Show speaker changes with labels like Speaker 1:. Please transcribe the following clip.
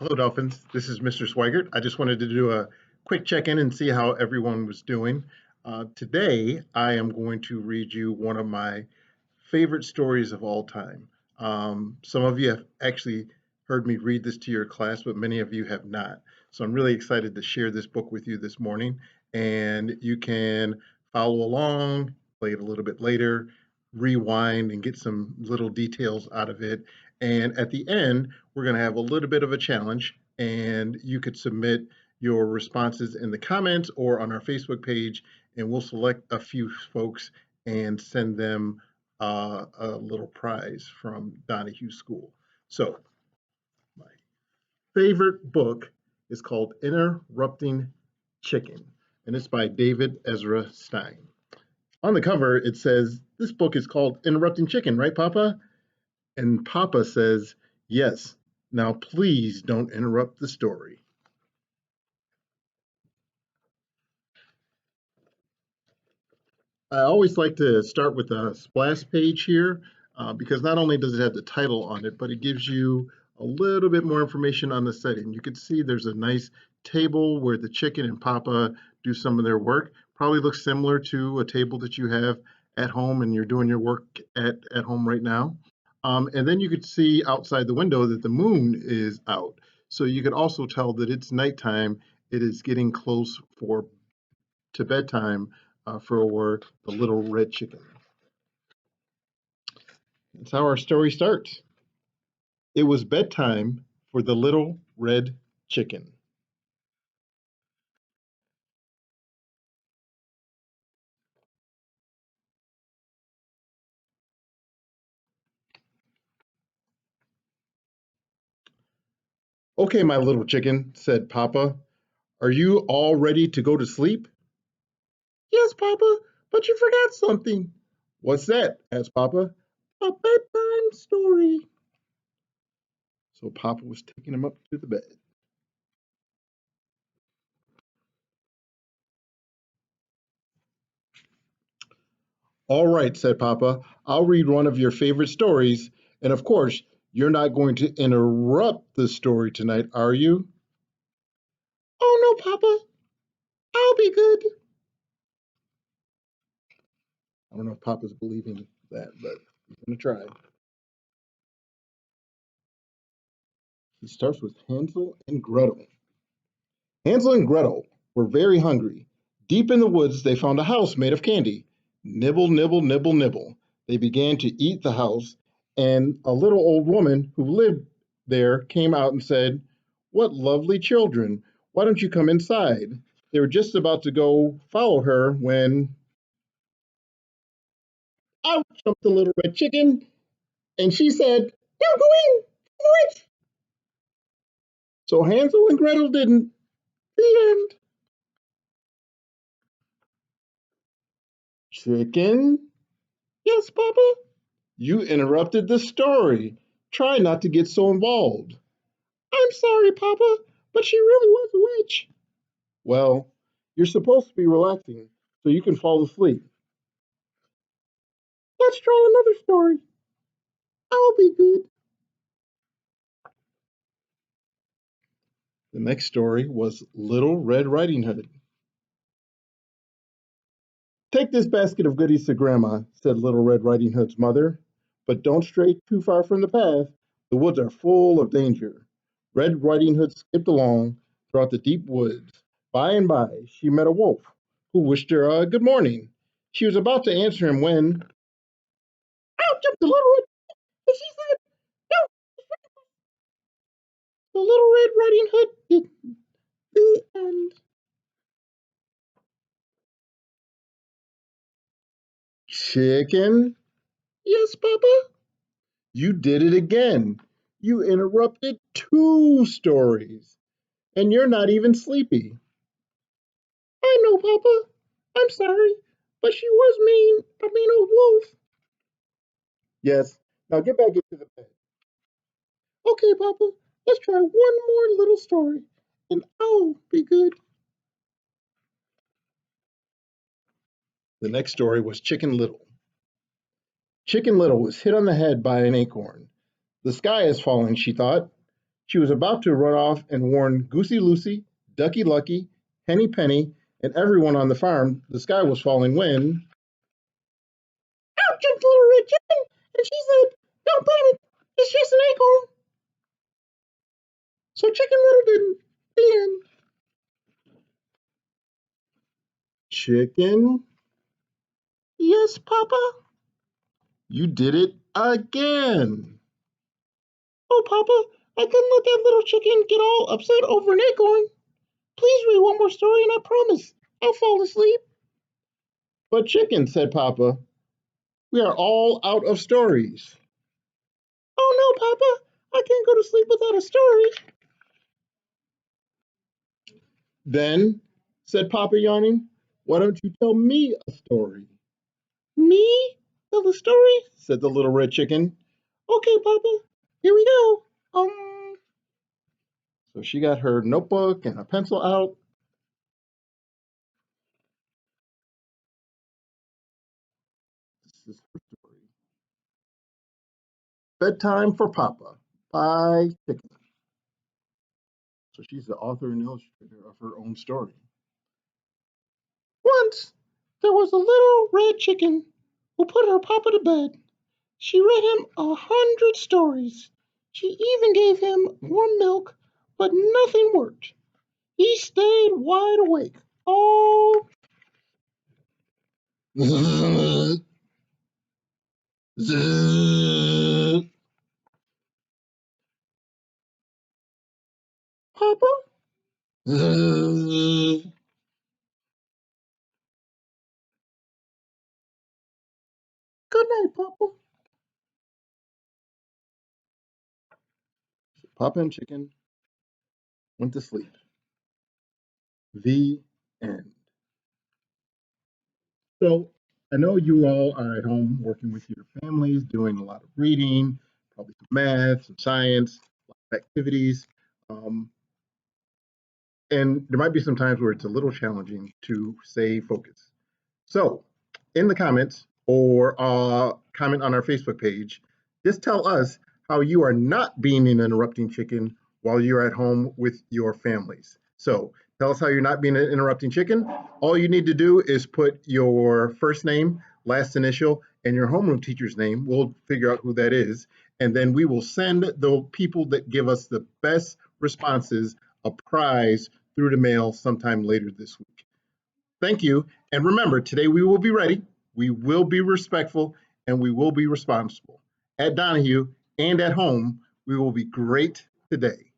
Speaker 1: Hello, Dolphins. This is Mr. Swygert. I just wanted to do a quick check-in and see how everyone was doing. Today, I am going to read you one of my favorite stories of all time. Some of you have actually heard me read this to your class, but many of you have not. So I'm really excited to share this book with you this morning, and you can follow along, play it a little bit later, rewind, and get some little details out of it. And at the end, we're going to have a little bit of a challenge, and you could submit your responses in the comments or on our Facebook page, and we'll select a few folks and send them a little prize from Donahue School. So, my favorite book is called Interrupting Chicken, and it's by David Ezra Stein. On the cover, it says, "This book is called Interrupting Chicken, right, Papa?" And Papa says, "Yes. Now, please don't interrupt the story." I always like to start with a splash page here because not only does it have the title on it, but it gives you a little bit more information on the setting. You can see there's a nice table where the chicken and Papa do some of their work. Probably looks similar to a table that you have at home and you're doing your work at home right now. And then you could see outside the window that the moon is out. So you could also tell that it's nighttime. It is getting close to bedtime for the little red chicken. That's how our story starts. It was bedtime for the little red chicken. "Okay, my little chicken," said Papa. "Are you all ready to go to sleep?" "Yes, Papa, but you forgot something." "What's that?" asked Papa. "A bedtime story." So Papa was taking him up to the bed. "All right," said Papa. "I'll read one of your favorite stories. And of course, you're not going to interrupt the story tonight, are you?" "Oh, no, Papa. I'll be good." I don't know if Papa's believing that, but he's going to try. He starts with Hansel and Gretel. Hansel and Gretel were very hungry. Deep in the woods, they found a house made of candy. Nibble, nibble, nibble, nibble. They began to eat the house, and a little old woman who lived there came out and said, "What lovely children! Why don't you come inside?" They were just about to go follow her when out jumped the little red chicken, and she said, "Don't go in! The witch!" So Hansel and Gretel didn't. The end. Chicken? Yes, Papa? You interrupted the story. Try not to get so involved. I'm sorry, Papa, but she really was a witch. Well, you're supposed to be relaxing so you can fall asleep. Let's try another story. I'll be good. The next story was Little Red Riding Hood. "Take this basket of goodies to Grandma," said Little Red Riding Hood's mother, "but don't stray too far from the path. The woods are full of danger." Red Riding Hood skipped along throughout the deep woods. By and by, she met a wolf who wished her a good morning. She was about to answer him when out jumped the little red, and she said, "No." The Little Red Riding Hood did the end. Chicken? Yes, Papa? You did it again. You interrupted two stories. And you're not even sleepy. I know, Papa. I'm sorry, but she was mean, a mean old wolf. Yes, now get back into the bed. Okay, Papa, let's try one more little story, and I'll be good. The next story was Chicken Little. Chicken Little was hit on the head by an acorn. The sky is falling, she thought. She was about to run off and warn Goosey Lucy, Ducky Lucky, Henny Penny, and everyone on the farm the sky was falling when out jumped Little Red Chicken, and she said, "Don't panic, it's just an acorn." So Chicken Little didn't. The end. Chicken, yes, Papa. You did it again. Oh, Papa, I couldn't let that little chicken get all upset over an acorn. Please read one more story and I promise I'll fall asleep. But Chicken, said Papa, we are all out of stories. Oh no, Papa, I can't go to sleep without a story. Then, said Papa, yawning, why don't you tell me a story? Me? Tell a story? Said the little red chicken. Okay, Papa, here we go. So she got her notebook and a pencil out. This is her story. Bedtime for Papa by Chicken. So she's the author and illustrator of her own story. Once there was a little red chicken who put her papa to bed. She read him 100 stories. She even gave him warm milk, but nothing worked. He stayed wide awake. Oh, zzz, zzz. Papa? Zzz. Good night, Papa. Papa and Chicken went to sleep. The end. So I know you all are at home working with your families, doing a lot of reading, probably some math, some science, a lot of activities. Um, and there might be some times where it's a little challenging to stay focused. So, in the comments or comment on our Facebook page, just tell us how you are not being an interrupting chicken while you're at home with your families. So, tell us how you're not being an interrupting chicken. All you need to do is put your first name, last initial, and your homeroom teacher's name. We'll figure out who that is. And then we will send the people that give us the best responses a prize through the mail sometime later this week. Thank you. And remember, today we will be ready, we will be respectful, and we will be responsible. At Donahue and at home, we will be great today.